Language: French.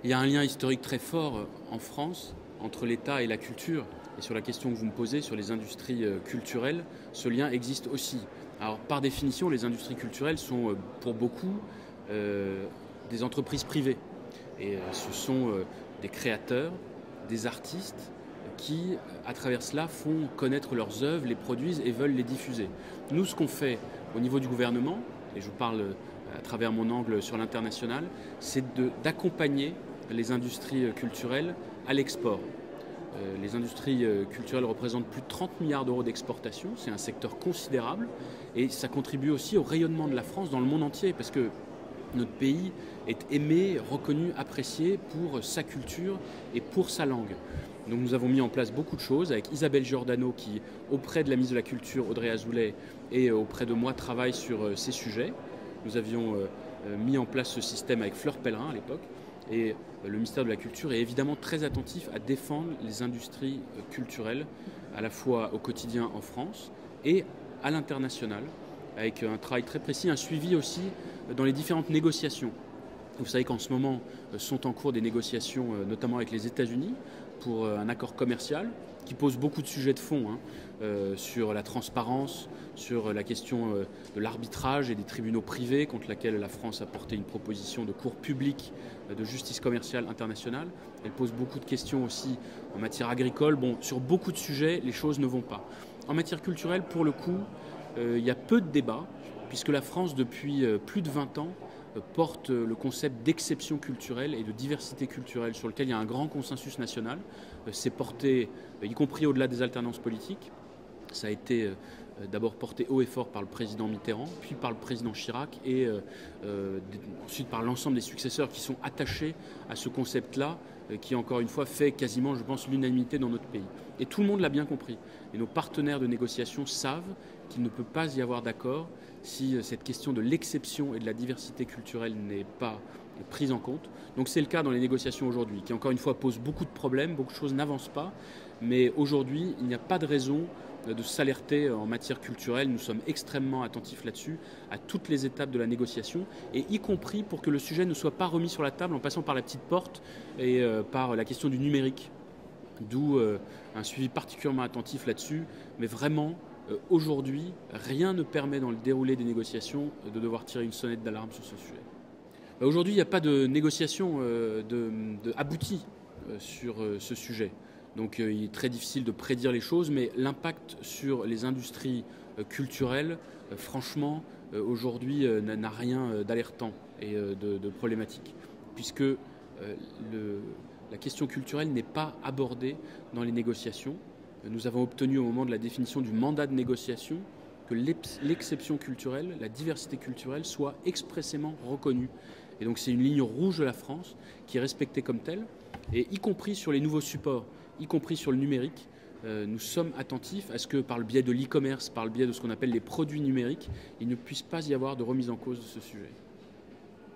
Il y a un lien historique très fort en France entre l'État et la culture. Et sur la question que vous me posez sur les industries culturelles, ce lien existe aussi. Alors par définition, les industries culturelles sont pour beaucoup des entreprises privées. Et ce sont des créateurs, des artistes qui, à travers cela, font connaître leurs œuvres, les produisent et veulent les diffuser. Nous, ce qu'on fait au niveau du gouvernement, et je vous parle à travers mon angle sur l'international, c'est d'accompagner les industries culturelles à l'export. Les industries culturelles représentent plus de 30 milliards d'euros d'exportation, c'est un secteur considérable et ça contribue aussi au rayonnement de la France dans le monde entier parce que notre pays est aimé, reconnu, apprécié pour sa culture et pour sa langue. Donc nous avons mis en place beaucoup de choses avec Isabelle Giordano qui, auprès de la ministre de la Culture Audrey Azoulay et auprès de moi, travaille sur ces sujets. Nous avions mis en place ce système avec Fleur Pellerin à l'époque. Et le ministère de la Culture est évidemment très attentif à défendre les industries culturelles, à la fois au quotidien en France et à l'international, avec un travail très précis, un suivi aussi dans les différentes négociations. Vous savez qu'en ce moment sont en cours des négociations, notamment avec les États-Unis, pour un accord commercial qui pose beaucoup de sujets de fond sur la transparence, sur la question de l'arbitrage et des tribunaux privés contre laquelle la France a porté une proposition de cour publique de justice commerciale internationale. Elle pose beaucoup de questions aussi en matière agricole. Bon, sur beaucoup de sujets, les choses ne vont pas. En matière culturelle, pour le coup, il y a peu de débats, puisque la France, depuis plus de 20 ans, porte le concept d'exception culturelle et de diversité culturelle sur lequel il y a un grand consensus national. C'est porté, y compris au-delà des alternances politiques. Ça a été d'abord porté haut et fort par le président Mitterrand, puis par le président Chirac et ensuite par l'ensemble des successeurs qui sont attachés à ce concept-là qui, encore une fois, fait quasiment, je pense, l'unanimité dans notre pays. Et tout le monde l'a bien compris. Et nos partenaires de négociation savent qu'il ne peut pas y avoir d'accord si cette question de l'exception et de la diversité culturelle n'est pas prise en compte. Donc c'est le cas dans les négociations aujourd'hui, qui encore une fois posent beaucoup de problèmes, beaucoup de choses n'avancent pas, mais aujourd'hui il n'y a pas de raison de s'alerter en matière culturelle. Nous sommes extrêmement attentifs là-dessus, à toutes les étapes de la négociation, et y compris pour que le sujet ne soit pas remis sur la table en passant par la petite porte et par la question du numérique. D'où un suivi particulièrement attentif là-dessus, mais vraiment, aujourd'hui, rien ne permet dans le déroulé des négociations de devoir tirer une sonnette d'alarme sur ce sujet. Aujourd'hui, il n'y a pas de négociation aboutie sur ce sujet. Donc il est très difficile de prédire les choses, mais l'impact sur les industries culturelles, franchement, aujourd'hui, n'a rien d'alertant et de problématique, puisque la question culturelle n'est pas abordée dans les négociations. Nous avons obtenu au moment de la définition du mandat de négociation que l'exception culturelle, la diversité culturelle soit expressément reconnue. Et donc c'est une ligne rouge de la France qui est respectée comme telle, et y compris sur les nouveaux supports, y compris sur le numérique. Nous sommes attentifs à ce que par le biais de l'e-commerce, par le biais de ce qu'on appelle les produits numériques, il ne puisse pas y avoir de remise en cause de ce sujet.